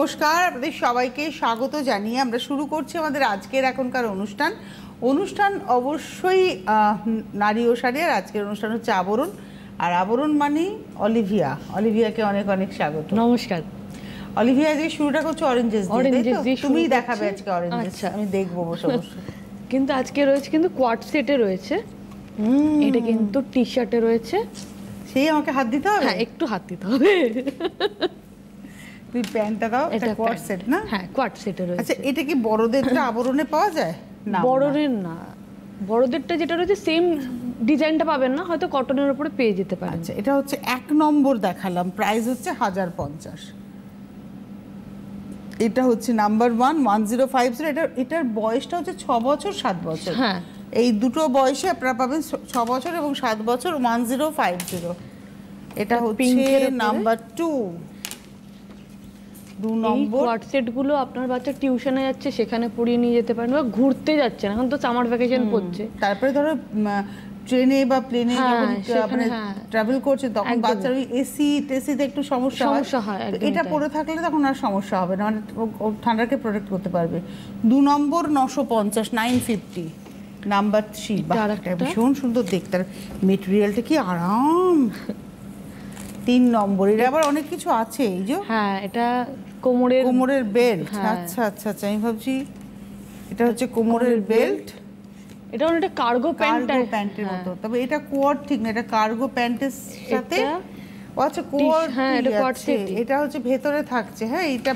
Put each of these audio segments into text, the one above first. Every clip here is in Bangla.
নমস্কার, আপনাদের সবাইকে স্বাগত জানিয়ে আমরা শুরু করছি আমাদের আজকের এখনকার অনুষ্ঠান অবশ্যই নারী ও শাড়ি। আর আজকের অনুষ্ঠান হচ্ছে আবরণ, আর আবরণ মানে অলিভিয়াকে অনেক অনেক স্বাগত। নমস্কার। অলিভিয়া, যে শুরুটা করছো অরেঞ্জেস দিয়ে, তুমিই দেখাবে আজকে অরেঞ্জেস। আচ্ছা, আমি দেখবো বসে বসে। কিন্তু আজকে রয়েছে কিন্তু কোয়াড সেটে রয়েছে, এটা কিন্তু টি শার্টে রয়েছে। সেই আমাকে হাত দিতে হবে? হ্যাঁ, একটু হাত দিতে হবে। তুই প্যান্টটা দাও, এটা কোয়াড সেট না? হ্যাঁ, কোয়াড সেটে রয়েছে। আচ্ছা, এটা কি বড়দেরটা আবরণে পাওয়া যায়? না, বড়দের না, বড়দেরটা যেটা রয়েছে সেম ডিজাইনটা পাবেন না, হয়তো কটনের উপরে পেয়ে যেতে পারেন। আচ্ছা, এটা হচ্ছে 1 নম্বর দেখালাম, প্রাইস হচ্ছে 1050। এটা হচ্ছে নাম্বার 1 1050। এটার বয়সটা হচ্ছে 6 বছর 7 বছর। হ্যাঁ, এই দুটো বয়সে আপনারা পাবেন 6 বছর এবং 7 বছর 1050। এটা হচ্ছে নাম্বার 2 নম্বর। কোয়াড সেটগুলো আপনার বাচ্চা টিউশনে যাচ্ছে, সেখানে পরিয়ে নিয়ে যেতে পারেন, বা ঘুরতে যাচ্ছেন, এখন তো সামার ভ্যাকেশন পড়ছে। তারপরে ধরো ট্রেনে বা প্লেনে যখন মানে ট্রাভেল করছে, তখন বাচ্চার ওই টেসিতে একটু সমস্যা হয়। এটা পরে থাকলে তখন আর সমস্যা হবে না, মানে ঠান্ডাকে প্রোটেক্ট করতে পারবে। 2 নম্বর 950, 950। নাম্বার 3 ভীষণ সুন্দর দেখতে, মেটেরিয়ালটা কি আরাম। 3 নম্বর, এর আবার অনেক কিছু আছে। এই যে হ্যাঁ, এটা কোমরের বেল্ট। আচ্ছা আচ্ছা আচ্ছা, আমি ভাবছি এটা হচ্ছে কোমরের বেল্ট। এটা অনেকটা কার্গো প্যান্টের মতো, তবে এটা কোয়াড ঠিক না, এটা কার্গো প্যান্টের সাথে। আচ্ছা, কোয়াড। হ্যাঁ, এটা কোয়াড সেট। এটা হচ্ছে ভেতরে থাকছে। হ্যাঁ, এটা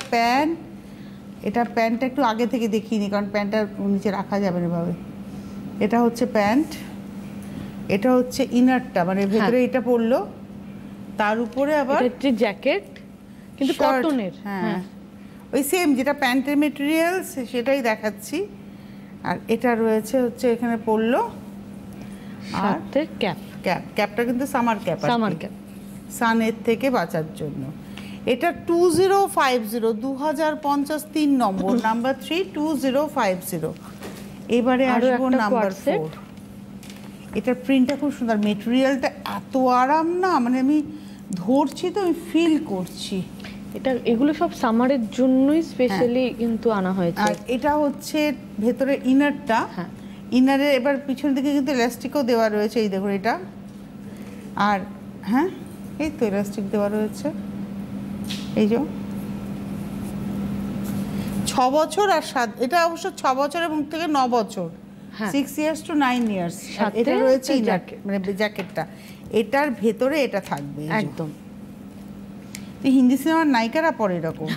প্যান্টটা একটু আগে থেকে দেখিনি, কারণ প্যান্টটা নিচে রাখা যাবে না ভাবে। এটা হচ্ছে প্যান্ট, এটা হচ্ছে ইনারটা, মানে ভেতরে এটা পড়লো, তার উপরে আবার হচ্ছে জ্যাকেট, কিন্তু কটনের। হ্যাঁ, ওই সেম যেটা প্যান্টের মেটেরিয়াল সেটাই দেখাচ্ছি। আর এটা রয়েছে হচ্ছে এখানে পড়লো, আর ক্যাপটা কিন্তু সামার ক্যাপ, সানের থেকে বাঁচার জন্য। এটা 2050, 2050, 3 নম্বর, নাম্বার 3 2050। এবারে আসবো নাম্বার 4। এটার প্রিন্টটা খুব সুন্দর, মেটেরিয়ালটা এত আরাম না, মানে আমি ধরছি তো আমি ফিল করছি। এগুলো সব সামারের জন্যই স্পেশালি কিন্তু আনা হয়েছে। আর এটা হচ্ছে ভেতরে ইনারটা। ইনারের এবার পিছন দিকে কিন্তু ইলাস্টিকও দেওয়া রয়েছে, এই দেখুন এটা। আর হ্যাঁ, এই তো ইলাস্টিক দেওয়া রয়েছে, এই যে 6 বছর আর 7। এটা অবশ্য 6 বছর এবং থেকে 9 বছর, 6 years to 9 years। এটা রয়েছে মানে জ্যাকেটটা, এটার ভেতরে এটা থাকবে একদম। হিন্দি সিনেমার নায়িকারা পরে এরকম,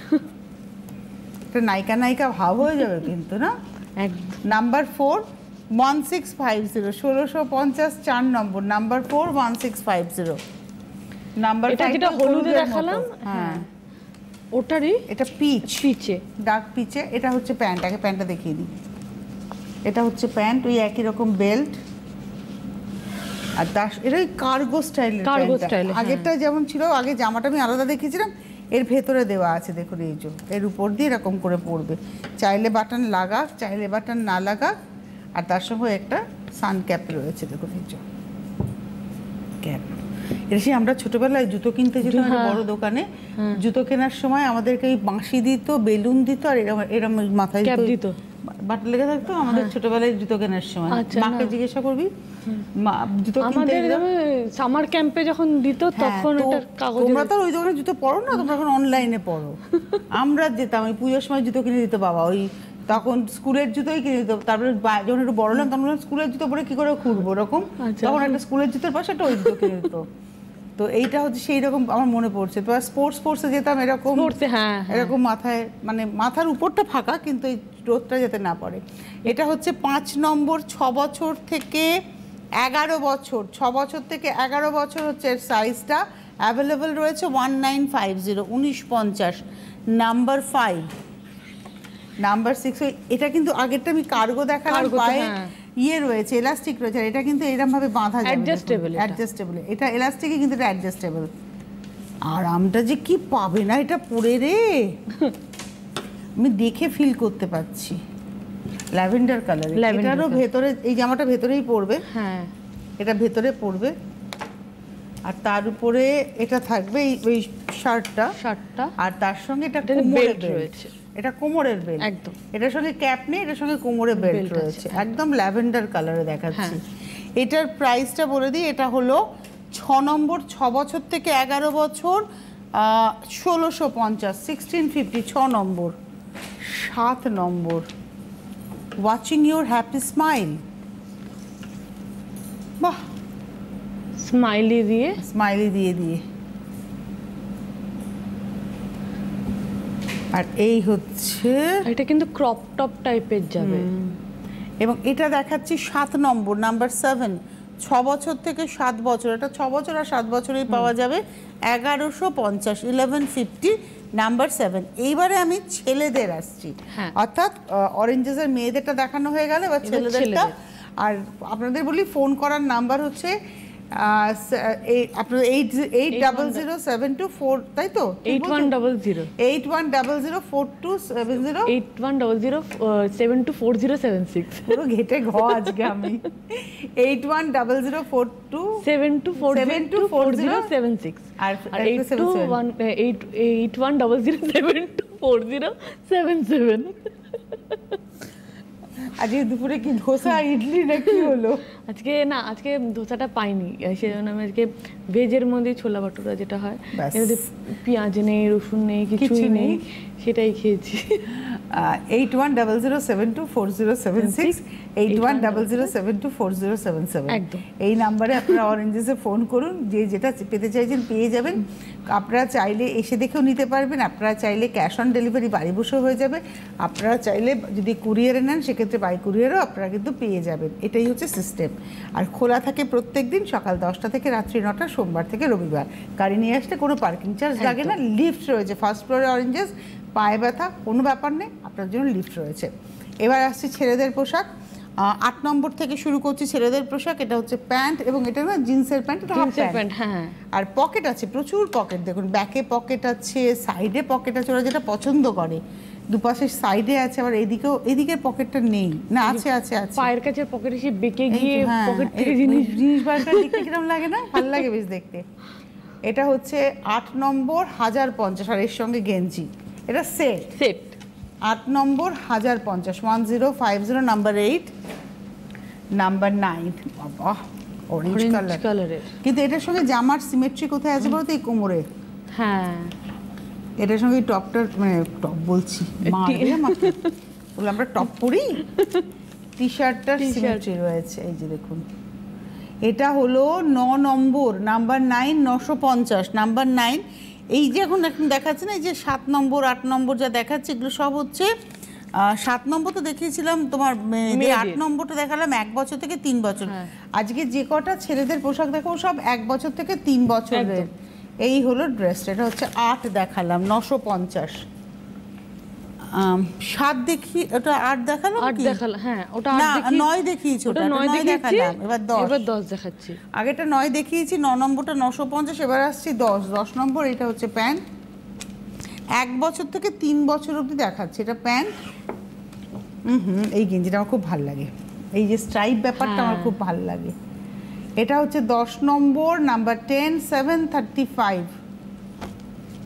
একটা নায়িকা ভাব হয়ে যাবে কিন্তু, না? নাম্বার 4 1650, 1650, 4 নম্বর, নাম্বার 4 1650। নাম্বার 5 যেটা হলুদে দেখালাম, হ্যাঁ ওটারই, এটা পিচে, ডার্ক পিচে। এটা হচ্ছে প্যান্ট, আগে প্যান্টটা দেখিয়ে দিই। এটা হচ্ছে প্যান্ট, ওই একই রকম বেল্ট। আর এটা ওই কার্গো স্টাইলের। আগেরটা যেমন ছিল, আগে জামাটা আমি আলাদা দেখিয়েছিলাম, এর ভেতরে দেওয়া আছে দেখুন, এই যে এর উপর দিয়ে এরকম করে পড়বে, চাইলে বাটন লাগাক, চাইলে বাটন না লাগাক। আর তার সঙ্গে একটা সান ক্যাপ রয়েছে, দেখুন এই যে ক্যাপ। এটা সেই আমরা ছোটবেলায় জুতো কিনতে যেতাম বড় দোকানে, জুতো কেনার সময় আমাদেরকে এই বাঁশি দিত, বেলুন দিত, আর এরম মাথায় দিত, বাটন লেগে থাকতো আমাদের ছোটবেলায় জুতো কেনার সময়। মাকে জিজ্ঞাসা করবি, জুতো কিনতে সামার ক্যাম্পে যখন দিত, তখন তোমরা তো ওই দোকানে জুতো পড়ো না, তোমরা এখন অনলাইনে পড়ো। আমরা যেতাম ওই পুজোর সময় জুতো কিনে দিত বাবা, ওই তখন স্কুলের জুতোই কিনে দিত। তারপরে যখন একটু বড় হলাম তখন স্কুলের জুতো পরে কি করে ঘুরবো ওরকম, তখন একটা স্কুলের জুতোর পাশে একটা ওই জুতো কিনে দিত। তো এইটা হচ্ছে সেই রকম আমার মনে পড়ছে। তো স্পোর্টসে যেতাম এরকম, এরকম মাথায়, মানে মাথার উপরটা ফাঁকা, কিন্তু এই রোদটা যাতে না পড়ে। এটা হচ্ছে 5 নম্বর, 6 বছর থেকে 11 বছর, 6 বছর থেকে 11 বছর হচ্ছে এর সাইজটা অ্যাভেলেবেল রয়েছে। 1950, 1950। Number 5, number 6। এটা কিন্তু আগেরটা আমি কার্গো দেখালাম, পায়ে ইয়ে রয়েছে, এলাস্টিক রয়েছে। আর এটা কিন্তু এরকম ভাবে বাঁধা যাবে, অ্যাডজাস্টেবল। এটা এলাস্টিকই, কিন্তু এটা অ্যাডজাস্টেবল। আরামটা যে কি পাবে না এটা পরে রে, আমি দেখে ফিল করতে পারছি। ল্যাভেন্ডার কালার, এটারও ভেতরে, এই জামাটা ভেতরেই পড়বে। হ্যাঁ, এটা ভেতরে পড়বে। আর তার উপরে এটা থাকবে ওই শার্টটা, আর তার সঙ্গে এটা কোমরের বেল্ট রয়েছে, এটা কোমরের বেল্ট একদম। এটার সঙ্গে ক্যাপ নেই, এটার সঙ্গে কোমরের বেল্ট রয়েছে, একদম ল্যাভেন্ডার কালারে দেখাচ্ছি। এটার প্রাইসটা বলে দিই, এটা হলো 6 নম্বর, 6 বছর থেকে 11 বছর 1650, 1650 6 নম্বর। 7 নম্বর, ওয়াচিং ইউর হ্যাপি স্মাইল, বাহ, স্মাইলি দিয়ে দিয়ে আর এই হচ্ছে, এটা কিন্তু ক্রপ টপ টাইপের যাবে। এবং এটা দেখাচ্ছি 7 নম্বর, নাম্বার 7, 6 বছর থেকে 7 বছর, এটা 6 বছর আর 7 বছরেই পাওয়া যাবে, 1150, 1150 নাম্বার 7। এইবারে আমি ছেলেদের আসছি, অর্থাৎ অরেঞ্জেসের মেয়েদেরটা দেখানো হয়ে গেল, এবার ছেলেদেরটা। আর আপনাদের বলি ফোন করার নাম্বার হচ্ছে আপনার 810072 তাই তো, 81004270, 8100724076, পুরো ঘেটে ঘ আজকে আমি। 81004270724076 আর 8100724077। আজকে দুপুরে কি ধোসা ইডলি না কি হলো? আজকে ধোসাটা পাইনি, সেজন্য আমি আজকে ভেজের মধ্যে ছোলা ভাটুরা যেটা হয়, পেঁয়াজ নেই, রসুন নেই, কিছুই নেই, সেটাই খেয়েছি। 8100724076, 8100724077, এই নাম্বারে আপনারা অরেঞ্জেসে ফোন করুন, যে যেটা পেতে চাইছেন পেয়ে যাবেন। আপনারা চাইলে এসে দেখেও নিতে পারবেন, আপনারা চাইলে ক্যাশ অন ডেলিভারি বাড়ি বসে হয়ে যাবে, আপনারা চাইলে যদি কুরিয়ারে নেন সেক্ষেত্রে বাই কুরিয়ারও আপনারা কিন্তু পেয়ে যাবেন। এটাই হচ্ছে সিস্টেম। আর খোলা থাকে প্রত্যেক দিন সকাল 10টা থেকে রাত্রি 9টা, সোমবার থেকে রবিবার। গাড়ি নিয়ে আসলে কোনো পার্কিং চার্জ লাগে না, লিফট রয়েছে ফার্স্ট ফ্লোরে অরেঞ্জেস, পায়ে ব্যথা কোনো ব্যাপার নেই, আপনার জন্য লিফট রয়েছে। এবার আসছি ছেলেদের পোশাক, 8 নম্বর থেকে শুরু করছি ছেলেদের পোশাক। এটা হচ্ছে প্যান্ট, এবং এটা না জিন্সের প্যান্ট, আর পকেট আছে, প্রচুর পকেট, দেখুন ব্যাকে পকেট আছে, সাইডে পকেট আছে, ওরা যেটা পছন্দ করে, দুপাশে সাইডে আছে, আবার এদিকের পকেটটা নেই, না আছে আছে আছে, পায়ের কাছে পকেট এসে বেঁকে গিয়ে পকেট থেকে জিনিস বারটা দেখতে কিরকম লাগে না, ভালো লাগে বেশ দেখতে। এটা হচ্ছে 8 নম্বর 1050, আর এর সঙ্গে গেঞ্জি, এটা সেট 8 নম্বর 1050, 1050, নাম্বার 8, নাম্বার 9, বাবা অরেঞ্জ কালারের, কিন্তু এটার সঙ্গে জামার সিমেট্রি কোথায় আছে বলতো, এই কোমরে। এটার সঙ্গে টপটা, মানে টপ বলছি, আমরা টপ পরি, টি শার্টটার সিমেট্রি রয়েছে, এই যে দেখুন। এটা হলো 9 নম্বর, নাম্বার 9, 950, নাম্বার 9। এই যে এখন দেখাচ্ছে না, এই যে 7 নম্বর 8 নম্বর যা দেখাচ্ছে, এগুলো সব হচ্ছে 7 নম্বর তো দেখিয়েছিলাম তোমার, 8 নম্বরটা দেখালাম 1 বছর থেকে 3 বছর। আজকে যে কটা ছেলেদের পোশাক দেখাবো সব 1 বছর থেকে 3 বছরের। এই হলো ড্রেসটা, এটা হচ্ছে 8 দেখালাম, 950। 7 দেখি, ওটা 8 দেখালাম, 8 দেখালাম, হ্যাঁ ওটা 9 দেখিয়েছি, ওটা 9 দেখালাম, এবার 10 দেখাচ্ছি। আগেটা 9 দেখিয়েছি, 9 নম্বরটা 950, এবার আসছি 10 নম্বর। এটা হচ্ছে প্যান্ট, 1 বছর থেকে 3 বছর অবধি দেখাচ্ছে, এটা প্যান্ট। এই গেঞ্জিটা আমার খুব ভালো লাগে, এই যে স্ট্রাইপ ব্যাপারটা আমার খুব ভালো লাগে। এটা হচ্ছে 10 নম্বর, নাম্বার 10, 735,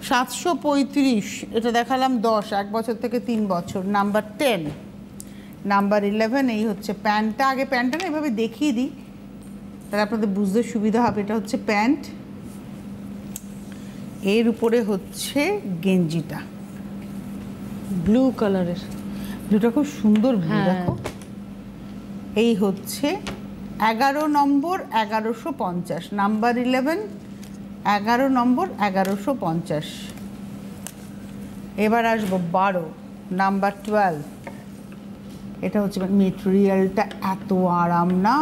735, এটা দেখালাম 10, 1 বছর থেকে 3 বছর, নাম্বার 10, নাম্বার 11। এই হচ্ছে প্যান্টটা, আগে প্যান্টটা না এভাবে দেখিয়ে দিই, তাহলে আপনাদের বুঝতে সুবিধা হবে। এটা হচ্ছে প্যান্ট, এর উপরে হচ্ছে গেঞ্জিটা ব্লু কালারের, ব্লুটা খুব সুন্দর ব্লু, দেখো। এই হচ্ছে 11 নম্বর, 1150, নাম্বার 11, 11 নম্বর, 1150। এবার আসবো 12, নাম্বার 12। এটা হচ্ছে মেটেরিয়ালটা এত আরাম না,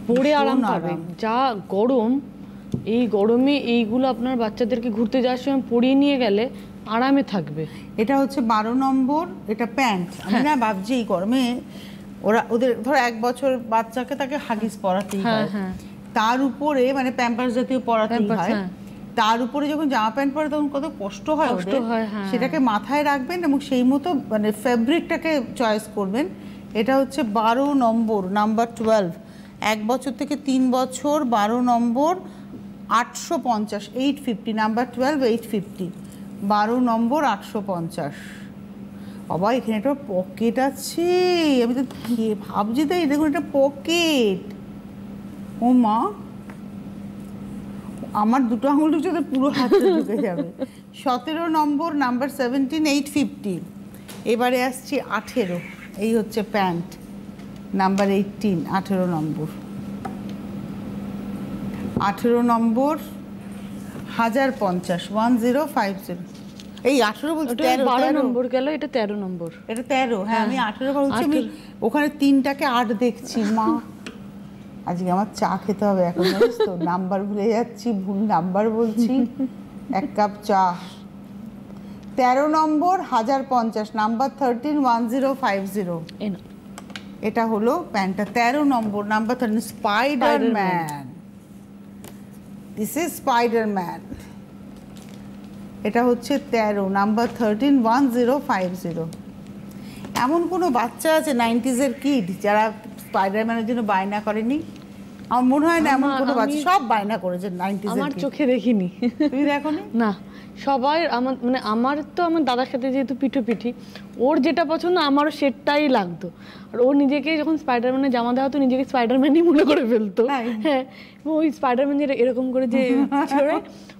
পরে আরাম পাবে, যা গরম, এই গরমে এইগুলো আপনার বাচ্চাদেরকে ঘুরতে যাওয়ার সময় পরিয়ে নিয়ে গেলে আরামে থাকবে। এটা হচ্ছে 12 নম্বর, এটা প্যান্ট। আমি না ভাবছি এই গরমে ওদের ধর 1 বছর বাচ্চাকে তাকে হাগিস পরাতেই হয়, তার উপরে মানে প্যাম্পার্স জাতীয় পরাতেই হয়, তার উপরে যখন জামা প্যান্ট পরে তখন কত কষ্ট হয় ওদের, সেটাকে মাথায় রাখবেন এবং সেই মতো মানে ফেব্রিকটাকে চয়েস করবেন। এটা হচ্ছে 12 নম্বর, নাম্বার 12, 1 বছর থেকে 3 বছর, 12 নম্বর, 850, 850, নাম্বার 12, 850, 12 নম্বর 850। বাবা এখানে একটা পকেট আছে, আমি তো ভাবছি তাই, দেখুন একটা পকেট। ও মা, আমার দুটো আঙুল ঢুকছে, পুরো হাতে ঢুকে যাবে। 17 নম্বর, নাম্বার 17, 850। এবারে আসছি 18, এই হচ্ছে প্যান্ট, নাম্বার 18, 18 নম্বর। 18 নম্বর 1050, 1050। এই 18 বলছি, 12 নম্বর গেল, এটা 13 নম্বর। এটা 13, হ্যাঁ আমি 18 বলছি, আমি ওখানে 3টাকে 8 দেখছি। মা আজকে আমার চা খেতে হবে এখন, জানিস তো, নাম্বার ভুলে যাচ্ছি, ভুল নাম্বার বলছি। 1 কাপ চা। 13 নম্বর 1050, নাম্বার 13, 1050। এটা হলো প্যান্টটা। 13 নম্বর, number 13, Spiderman. This is Spiderman. এটা হচ্ছে 13, নাম্বার 13, 1050। এমন কোনো বাচ্চা আছে 90s এর কিড যারা স্পাইডারম্যানের জন্য বায়না করেনি? আমার মনে হয় না এমন কোনো বাচ্চা, সব বায়না করেছে 90s এর। আমার চোখে দেখিনি। তুমি দেখোনি? না, সবাই আমার মানে আমার তো আমার দাদার সাথে যেহেতু পিঠি, ওর যেটা পছন্দ আমারও সেটাই লাগতো। আর ও নিজেকে যখন স্পাইডারম্যানের জামা দেওয়া হতো, নিজেকে স্পাইডারম্যানই মনে করে ফেলতো। হ্যাঁ, ওই স্পাইডারম্যান যেটা এরকম করে যে ছেড়ে,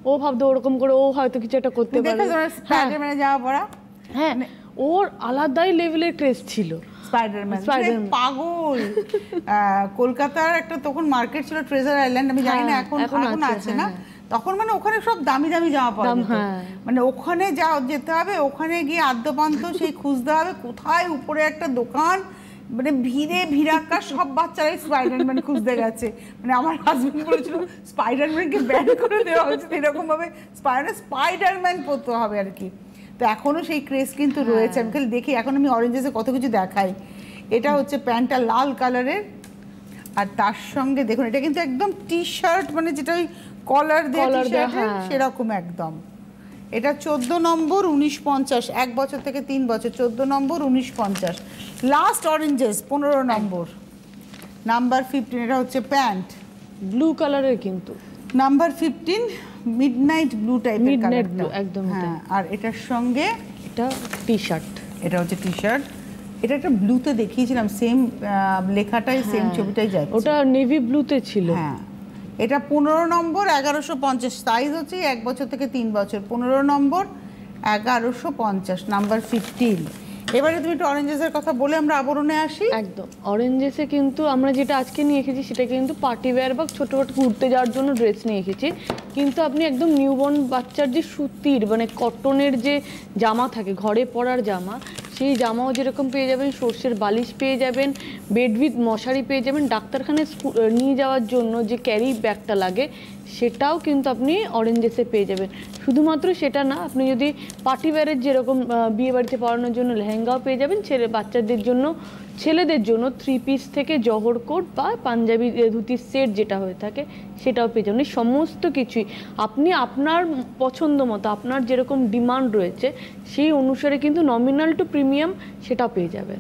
ও ভাবতো ওরকম করে ও হয়তো কিছু একটা করতে পারে। স্পাইডারম্যানের জামা পরা, হ্যাঁ, ওর আলাদাই লেভেলের ক্রেজ ছিল স্পাইডারম্যান। পাগল। কলকাতার একটা তখন মার্কেট ছিল, ট্রেজার আইল্যান্ড, আমি জানি না এখন আছে না। তখন মানে ওখানে সব দামি দামি জামা পাওয়া যেত, মানে ওখানে যেতে হবে, ওখানে গিয়ে আদ্যপান্ত সেই খুঁজতে হবে কোথায় উপরে একটা দোকান, মানে ভিড়ে ভিড়াক্কা সব বাচ্চারাই স্পাইডারম্যান খুঁজতে গেছে। মানে আমার হাজবেন্ড বলেছিল স্পাইডারম্যানকে ব্যান করে দেওয়া হয়েছে, এরকম ভাবে স্পাইডারম্যান পড়তে হবে আর কি। তো এখনো সেই ক্রেজ কিন্তু রয়েছে। আমি খালি দেখি, এখন আমি অরেঞ্জেসে কত কিছু দেখাই। এটা হচ্ছে প্যান্টটা লাল কালারের, আর তার সঙ্গে দেখুন এটা কিন্তু একদম টি শার্ট, মানে যেটা ওই কলার দিয়ে টি শার্ট সেরকম একদম। এটা 14 নম্বর, 1950, 1 বছর থেকে 3 বছর, 14 নম্বর, 1950। লাস্ট অরেঞ্জেস 15 নম্বর, নাম্বার 15। এটা হচ্ছে প্যান্ট, ব্লু কালারের, কিন্তু নাম্বার 15, মিডনাইট ব্লু টাইপের কালার, একদম। হ্যাঁ, আর এটার সঙ্গে এটা টি শার্ট, এটা হচ্ছে টি শার্ট। এটা একটা ব্লুতে দেখিয়েছিলাম, সেম লেখাটাই, সেম ছবিটাই যায়, ওটা নেভি ব্লুতে ছিল। হ্যাঁ, এটা 15 নম্বর, 1150, সাইজ হচ্ছে 1 বছর থেকে 3 বছর। 15 নম্বর, 1150, নাম্বার 15। এবারে তুমি একটু অরেঞ্জেসের কথা বলে আমরা আবরণে আসি। একদম, অরেঞ্জেসে কিন্তু আমরা যেটা আজকে নিয়ে এসেছি সেটা কিন্তু পার্টি ওয়্যার বা ছোটোখাটো ঘুরতে যাওয়ার জন্য ড্রেস নিয়ে এসেছি। কিন্তু আপনি একদম নিউবর্ন বাচ্চার যে সুতির মানে কটনের যে জামা থাকে, ঘরে পরার জামা, সেই জামাও যেরকম পেয়ে যাবেন, সর্ষের বালিশ পেয়ে যাবেন, বেড উইথ মশারি পেয়ে যাবেন, ডাক্তারখানায় নিয়ে যাওয়ার জন্য যে ক্যারি ব্যাগটা লাগে সেটাও কিন্তু আপনি অরেঞ্জেসে পেয়ে যাবেন। শুধুমাত্র সেটা না, আপনি যদি পার্টি ওয়্যারের যেরকম বিয়ে বাড়িতে পরানোর জন্য লেহেঙ্গাও পেয়ে যাবেন, বাচ্চাদের জন্য, ছেলেদের জন্য 3 পিস থেকে জহর কোট বা পাঞ্জাবি ধুতির সেট যেটা হয়ে থাকে সেটাও পেয়ে যাবেন। সমস্ত কিছুই আপনি আপনার পছন্দ মতো, আপনার যেরকম ডিমান্ড রয়েছে সেই অনুসারে কিন্তু নমিনাল টু প্রিমিয়াম সেটাও পেয়ে যাবেন।